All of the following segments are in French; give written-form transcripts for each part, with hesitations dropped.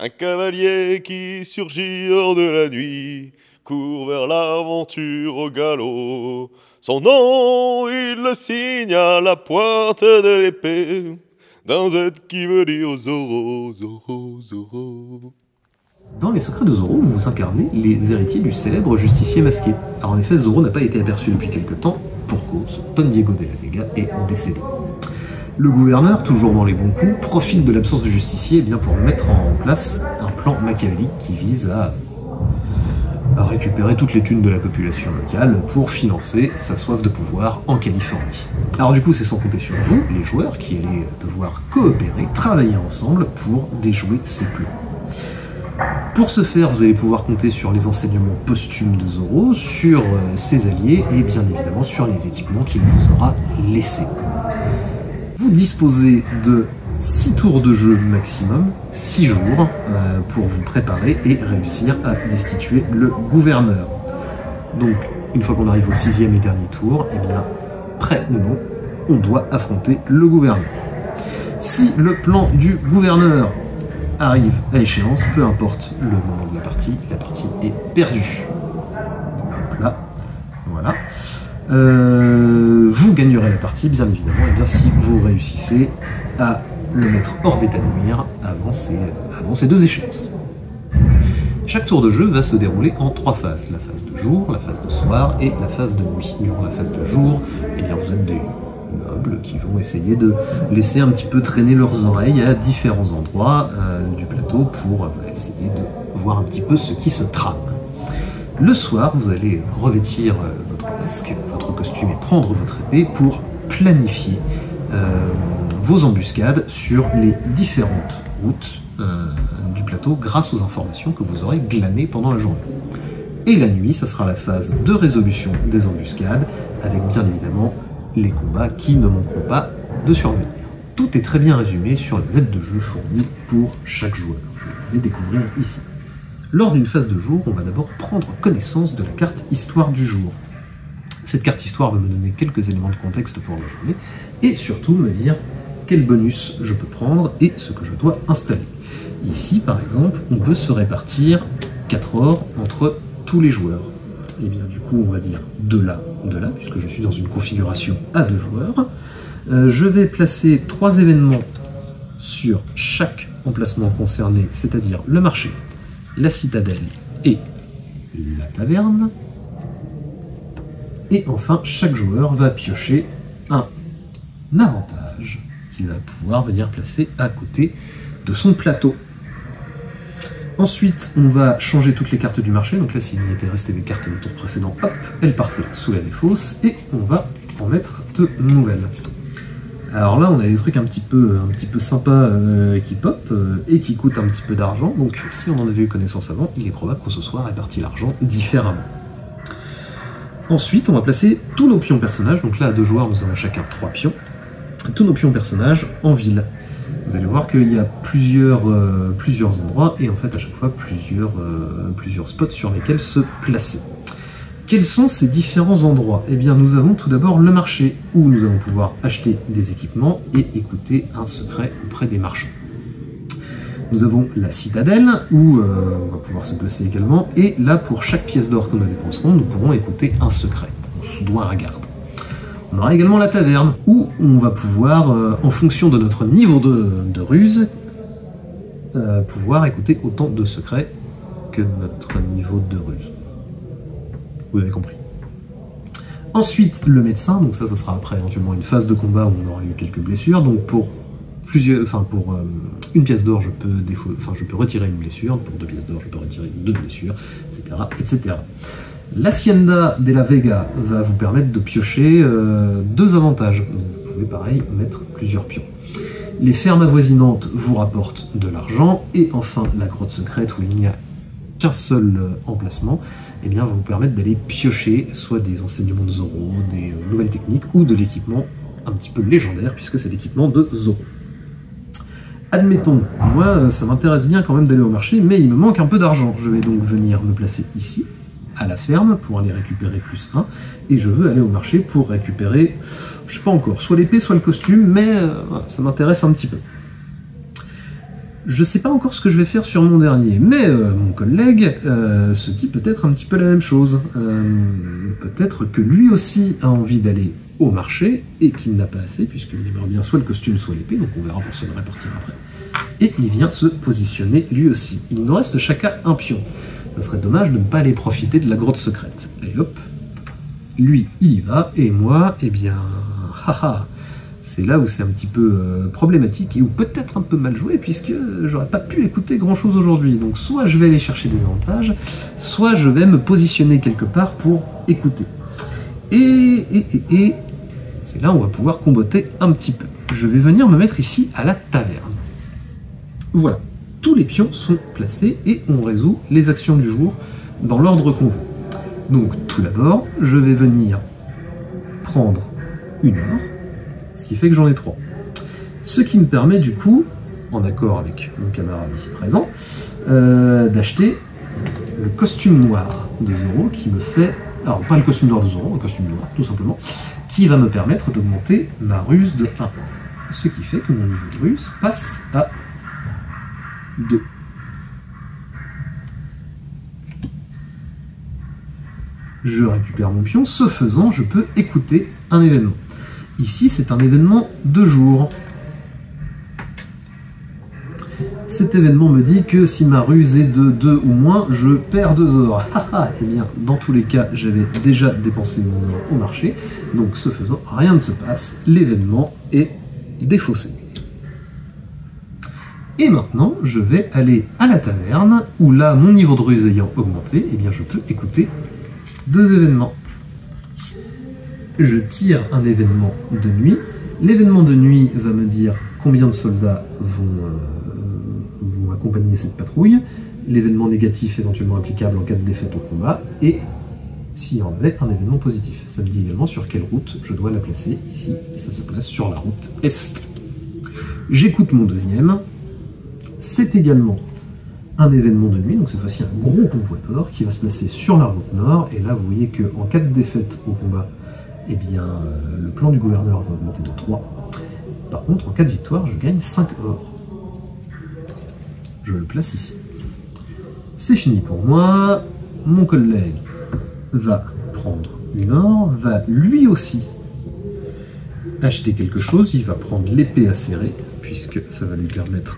Un cavalier qui surgit hors de la nuit court vers l'aventure au galop. Son nom, il le signe à la pointe de l'épée d'un Z qui veut dire Zorro, Zorro, Zorro. Dans Les Secrets de Zorro, vous incarnez les héritiers du célèbre justicier masqué. Alors en effet, Zorro n'a pas été aperçu depuis quelque temps, pour cause, Don Diego de la Vega est décédé. Le gouverneur, toujours dans les bons coups, profite de l'absence du justicier bien, pour mettre en place un plan machiavélique qui vise à récupérer toutes les thunes de la population locale pour financer sa soif de pouvoir en Californie. Alors du coup, c'est sans compter sur vous, les joueurs, qui allez devoir coopérer, travailler ensemble pour déjouer ces plans. Pour ce faire, vous allez pouvoir compter sur les enseignements posthumes de Zorro, sur ses alliés et bien évidemment sur les équipements qu'il vous aura laissés. Vous disposez de 6 tours de jeu maximum, 6 jours, pour vous préparer et réussir à destituer le gouverneur. Donc, une fois qu'on arrive au 6e et dernier tour, eh bien, prêt ou non, on doit affronter le gouverneur. Si le plan du gouverneur arrive à échéance, peu importe le moment de la partie est perdue. Hop là, voilà. Vous gagnerez la partie, bien évidemment, et bien si vous réussissez à le mettre hors d'état de nuire avant ces 2 échéances. Chaque tour de jeu va se dérouler en 3 phases. La phase de jour, la phase de soir et la phase de nuit. Durant la phase de jour, eh bien, vous êtes des nobles qui vont essayer de laisser un petit peu traîner leurs oreilles à différents endroits du plateau pour essayer de voir un petit peu ce qui se trame. Le soir, vous allez revêtir votre masque, votre costume et prendre votre épée pour planifier vos embuscades sur les différentes routes du plateau grâce aux informations que vous aurez glanées pendant la journée. Et la nuit, ça sera la phase de résolution des embuscades avec bien évidemment les combats qui ne manqueront pas de survenir. Tout est très bien résumé sur les aides de jeu fournies pour chaque joueur. Je vous les découvrir ici. Lors d'une phase de jour, on va d'abord prendre connaissance de la carte Histoire du jour. Cette carte Histoire va me donner quelques éléments de contexte pour la journée, et surtout me dire quel bonus je peux prendre et ce que je dois installer. Ici, par exemple, on peut se répartir 4 ors entre tous les joueurs. Et bien du coup, on va dire de là, puisque je suis dans une configuration à 2 joueurs. Je vais placer 3 événements sur chaque emplacement concerné, c'est-à-dire le marché, la citadelle et la taverne. Et enfin, chaque joueur va piocher un avantage qu'il va pouvoir venir placer à côté de son plateau. Ensuite, on va changer toutes les cartes du marché. Donc là, s'il était resté des cartes du tour précédent, hop, elles partaient sous la défausse. Et on va en mettre de nouvelles. Alors là, on a des trucs un petit peu sympas qui pop et qui coûtent un petit peu d'argent. Donc si on en avait eu connaissance avant, il est probable qu'on se soit réparti l'argent différemment. Ensuite, on va placer tous nos pions personnages. Donc là, à 2 joueurs, nous avons chacun 3 pions. Tous nos pions personnages en ville. Vous allez voir qu'il y a plusieurs endroits et en fait à chaque fois plusieurs spots sur lesquels se placer. Quels sont ces différents endroits? Eh bien, nous avons tout d'abord le marché, où nous allons pouvoir acheter des équipements et écouter un secret auprès des marchands. Nous avons la citadelle, où on va pouvoir se placer également, et là, pour chaque pièce d'or que nous dépenserons, nous pourrons écouter un secret. On se doit un garde. On aura également la taverne, où on va pouvoir, en fonction de notre niveau de ruse, pouvoir écouter autant de secrets que notre niveau de ruse. Vous avez compris. Ensuite, le médecin, donc ça sera après éventuellement une phase de combat où on aura eu quelques blessures. Donc pour une pièce d'or, je peux retirer une blessure. Pour 2 pièces d'or, je peux retirer 2 blessures, etc., etc. L'Hacienda de la Vega va vous permettre de piocher 2 avantages. Donc vous pouvez pareil mettre plusieurs pions. Les fermes avoisinantes vous rapportent de l'argent. Et enfin, la grotte secrète où il n'y a qu'un seul emplacement, eh bien, va vous permettre d'aller piocher soit des enseignements de Zorro, des nouvelles techniques ou de l'équipement un petit peu légendaire puisque c'est l'équipement de Zorro. Admettons, moi ça m'intéresse bien quand même d'aller au marché, mais il me manque un peu d'argent. Je vais donc venir me placer ici, à la ferme, pour aller récupérer +1, et je veux aller au marché pour récupérer, je sais pas encore, soit l'épée, soit le costume, mais ça m'intéresse un petit peu. Je ne sais pas encore ce que je vais faire sur mon dernier, mais mon collègue se dit peut-être un petit peu la même chose. Peut-être que lui aussi a envie d'aller au marché et qu'il n'a pas assez, puisqu'il aimerait bien soit le costume, soit l'épée, donc on verra pour se le répartir après. Et il vient se positionner lui aussi. Il nous reste chacun un pion. Ça serait dommage de ne pas aller profiter de la grotte secrète. Allez hop, lui il y va, et moi, eh bien, haha. C'est là où c'est un petit peu problématique et où peut-être un peu mal joué puisque j'aurais pas pu écouter grand chose aujourd'hui. Donc soit je vais aller chercher des avantages, soit je vais me positionner quelque part pour écouter. Et c'est là où on va pouvoir comboter un petit peu. Je vais venir me mettre ici à la taverne. Voilà, tous les pions sont placés et on résout les actions du jour dans l'ordre qu'on veut. Donc tout d'abord, je vais venir prendre une or. Ce qui fait que j'en ai 3. Ce qui me permet du coup, en accord avec mon camarade ici présent, d'acheter le costume noir de Zoro qui me fait... Alors pas le costume noir de Zoro, le costume noir tout simplement, qui va me permettre d'augmenter ma ruse de 1. Ce qui fait que mon niveau de ruse passe à 2. Je récupère mon pion, ce faisant, je peux écouter un événement. Ici, c'est un événement de jour. Cet événement me dit que si ma ruse est de 2 ou moins, je perds 2 ors. Eh bien, dans tous les cas, j'avais déjà dépensé mon or au marché. Donc, ce faisant, rien ne se passe. L'événement est défaussé. Et maintenant, je vais aller à la taverne, où là, mon niveau de ruse ayant augmenté, eh bien, je peux écouter 2 événements. Je tire un événement de nuit. L'événement de nuit va me dire combien de soldats vont accompagner cette patrouille. L'événement négatif éventuellement applicable en cas de défaite au combat. Et s'il y en avait un événement positif. Ça me dit également sur quelle route je dois la placer. Ici, ça se place sur la route Est. J'écoute mon deuxième. C'est également un événement de nuit, donc cette fois-ci un gros convoi d'or qui va se placer sur la route nord. Et là, vous voyez qu'en cas de défaite au combat, eh bien, le plan du gouverneur va augmenter de 3. Par contre, en cas de victoire, je gagne 5 or. Je le place ici. C'est fini pour moi. Mon collègue va prendre une or, va lui aussi acheter quelque chose. Il va prendre l'épée acérée, puisque ça va lui permettre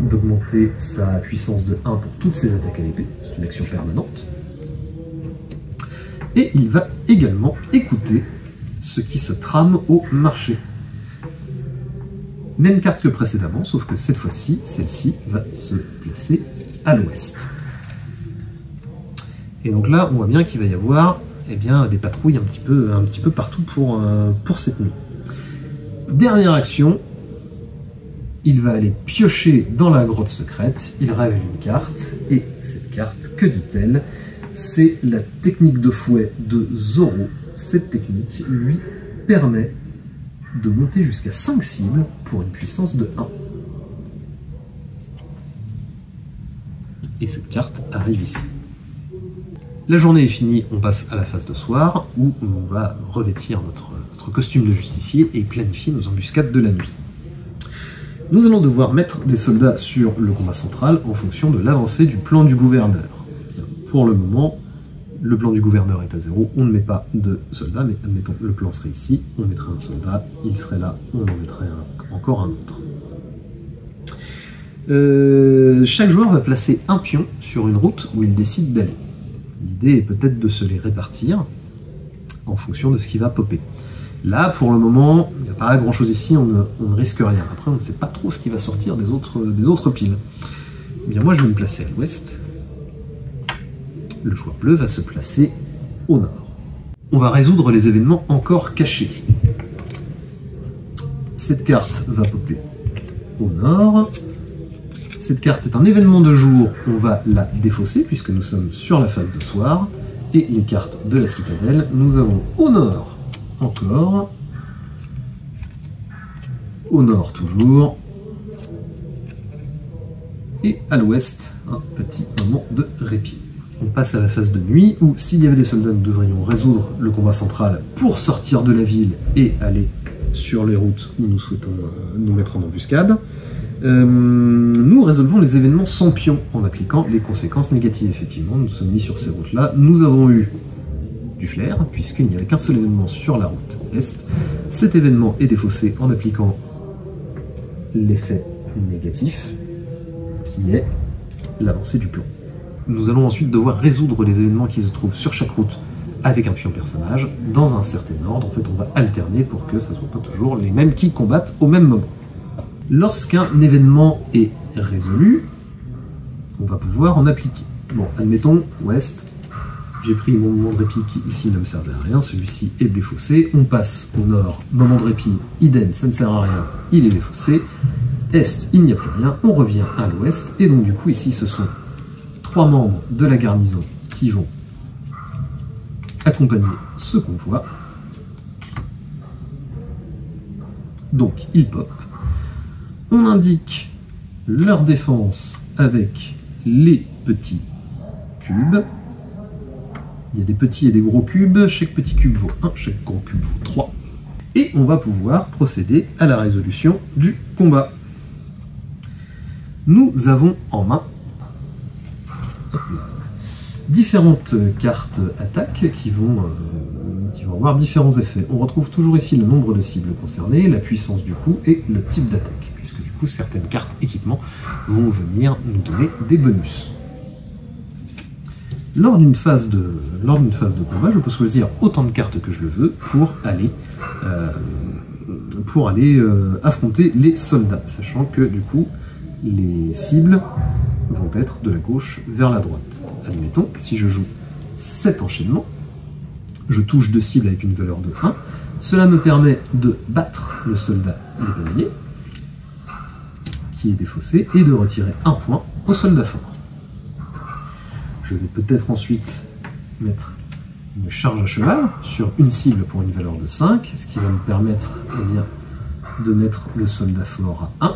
d'augmenter sa puissance de 1 pour toutes ses attaques à l'épée. C'est une action permanente. Et il va également écouter ce qui se trame au marché. Même carte que précédemment, sauf que cette fois-ci, celle-ci va se placer à l'ouest. Et donc là, on voit bien qu'il va y avoir eh bien, des patrouilles un petit peu partout pour cette nuit. Dernière action, il va aller piocher dans la grotte secrète, il révèle une carte, et cette carte, que dit-elle? C'est la technique de fouet de Zoro. Cette technique lui permet de monter jusqu'à 5 cibles pour une puissance de 1. Et cette carte arrive ici. La journée est finie, on passe à la phase de soir, où on va revêtir notre costume de justicier et planifier nos embuscades de la nuit. Nous allons devoir mettre des soldats sur le combat central en fonction de l'avancée du plan du gouverneur. Pour le moment, le plan du gouverneur est à 0, on ne met pas de soldats, mais admettons, le plan serait ici, on mettrait un soldat, il serait là, on en mettrait encore un autre. Chaque joueur va placer un pion sur une route où il décide d'aller. L'idée est peut-être de se les répartir en fonction de ce qui va popper. Là, pour le moment, il n'y a pas grand chose ici, on ne risque rien. Après, on ne sait pas trop ce qui va sortir des autres piles. Eh bien, moi, je vais me placer à l'ouest. Le joueur bleu va se placer au nord. On va résoudre les événements encore cachés. Cette carte va popper au nord. Cette carte est un événement de jour, on va la défausser puisque nous sommes sur la phase de soir. Et une carte de la citadelle, nous avons au nord encore, au nord toujours, et à l'ouest, un petit moment de répit. On passe à la phase de nuit, où s'il y avait des soldats, nous devrions résoudre le combat central pour sortir de la ville et aller sur les routes où nous souhaitons nous mettre en embuscade. Nous résolvons les événements sans pion en appliquant les conséquences négatives. Effectivement, nous sommes mis sur ces routes-là. Nous avons eu du flair, puisqu'il n'y avait qu'un seul événement sur la route est. Cet événement est défaussé en appliquant l'effet négatif, qui est l'avancée du plan. Nous allons ensuite devoir résoudre les événements qui se trouvent sur chaque route avec un pion personnage, dans un certain ordre. En fait, on va alterner pour que ce ne soit pas toujours les mêmes qui combattent au même moment. Lorsqu'un événement est résolu, on va pouvoir en appliquer. Bon, admettons, ouest, j'ai pris mon moment de répit qui ici ne me servait à rien, celui-ci est défaussé. On passe au nord, moment de répit, idem, ça ne sert à rien, il est défaussé. Est, il n'y a plus rien, on revient à l'ouest, et donc du coup ici ce sont 3 membres de la garnison qui vont accompagner ce convoi. Donc ils pop. On indique leur défense avec les petits cubes. Il y a des petits et des gros cubes. Chaque petit cube vaut 1, chaque gros cube vaut 3. Et on va pouvoir procéder à la résolution du combat. Nous avons en main différentes cartes attaques qui vont avoir différents effets. On retrouve toujours ici le nombre de cibles concernées, la puissance du coup et le type d'attaque, puisque du coup certaines cartes équipements vont venir nous donner des bonus. Lors d'une phase de combat, je peux choisir autant de cartes que je le veux pour aller affronter les soldats, sachant que du coup les cibles vont être de la gauche vers la droite. Admettons que si je joue 7 enchaînements, je touche 2 cibles avec une valeur de 1, cela me permet de battre le soldat dépareillé, qui est défaussé, et de retirer 1 point au soldat fort. Je vais peut-être ensuite mettre une charge à cheval sur une cible pour une valeur de 5, ce qui va me permettre de mettre le soldat fort à 1.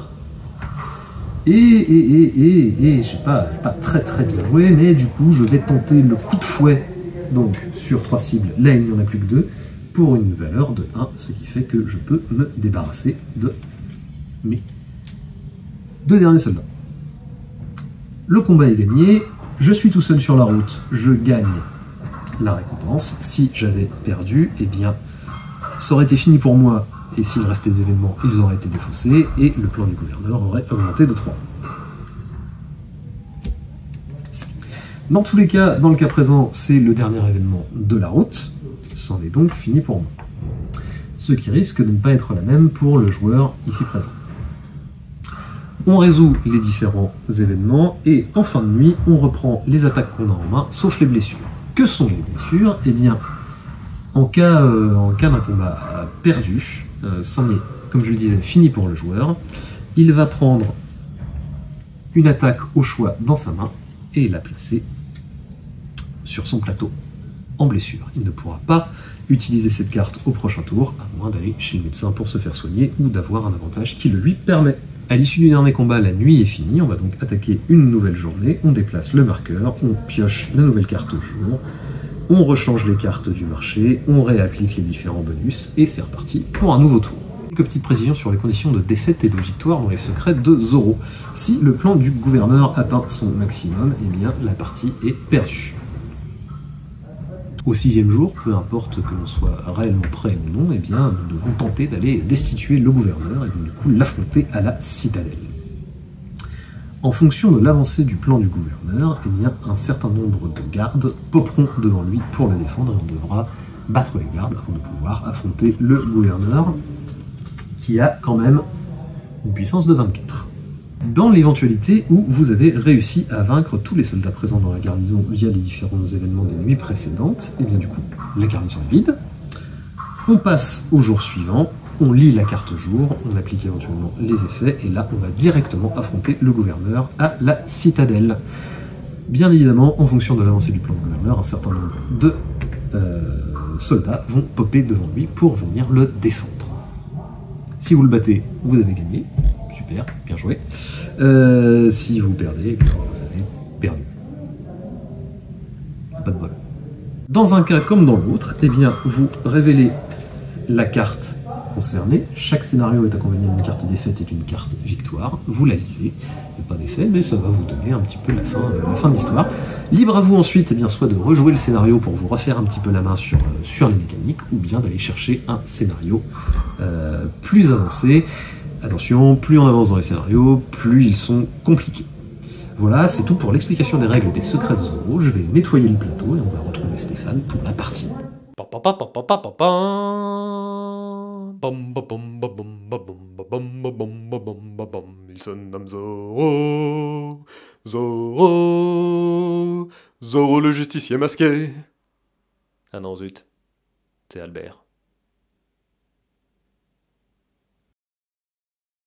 Et j'ai pas très bien joué, mais du coup je vais tenter le coup de fouet donc sur 3 cibles, là il n'y en a plus que 2, pour une valeur de 1, ce qui fait que je peux me débarrasser de mes 2 derniers soldats. Le combat est gagné, je suis tout seul sur la route, je gagne la récompense. Si j'avais perdu, eh bien ça aurait été fini pour moi. Et s'il restait des événements, ils auraient été défaussés, et le plan du gouverneur aurait augmenté de 3. Dans tous les cas, dans le cas présent, c'est le dernier événement de la route, c'en est donc fini pour moi. Ce qui risque de ne pas être la même pour le joueur ici présent. On résout les différents événements, et en fin de nuit, on reprend les attaques qu'on a en main, sauf les blessures. Que sont les blessures? Eh bien, en cas d'un combat perdu, c'en est, comme je le disais, fini pour le joueur. Il va prendre une attaque au choix dans sa main et la placer sur son plateau en blessure. Il ne pourra pas utiliser cette carte au prochain tour, à moins d'aller chez le médecin pour se faire soigner ou d'avoir un avantage qui le lui permet. À l'issue du dernier combat, la nuit est finie, on va donc attaquer une nouvelle journée, on déplace le marqueur, on pioche la nouvelle carte au jour, on rechange les cartes du marché, on réapplique les différents bonus, et c'est reparti pour un nouveau tour. Quelques petites précisions sur les conditions de défaite et de victoire dans les secrets de Zoro. Si le plan du gouverneur atteint son maximum, eh bien la partie est perdue. Au 6e jour, peu importe que l'on soit réellement prêt ou non, eh bien nous devons tenter d'aller destituer le gouverneur et donc, du coup l'affronter à la citadelle. En fonction de l'avancée du plan du gouverneur, eh bien, un certain nombre de gardes poperont devant lui pour le défendre, et on devra battre les gardes avant de pouvoir affronter le gouverneur, qui a quand même une puissance de 24. Dans l'éventualité où vous avez réussi à vaincre tous les soldats présents dans la garnison via les différents événements des nuits précédentes, et bien du coup, la garnison est vide. On passe au jour suivant, on lit la carte jour, on applique éventuellement les effets, et là on va directement affronter le gouverneur à la citadelle. Bien évidemment, en fonction de l'avancée du plan du gouverneur, un certain nombre de soldats vont popper devant lui pour venir le défendre. Si vous le battez, vous avez gagné. Super, bien joué. Si vous perdez, eh bien, vous avez perdu. C'est pas de bol. Dans un cas comme dans l'autre, eh bien, vous révélez la carte concernés. Chaque scénario est accompagné d'une carte défaite et d'une carte victoire. Vous la lisez, il n'y a pas d'effet, mais ça va vous donner un petit peu la fin de l'histoire. Libre à vous ensuite, eh bien, soit de rejouer le scénario pour vous refaire un petit peu la main sur les mécaniques, ou bien d'aller chercher un scénario plus avancé. Attention, plus on avance dans les scénarios, plus ils sont compliqués. Voilà, c'est tout pour l'explication des règles des secrets de Zorro. Je vais nettoyer le plateau et on va retrouver Stéphane pour la partie. Il se nomme Zorro, Zorro, Zorro le justicier masqué. Ah non, zut, c'est Albert.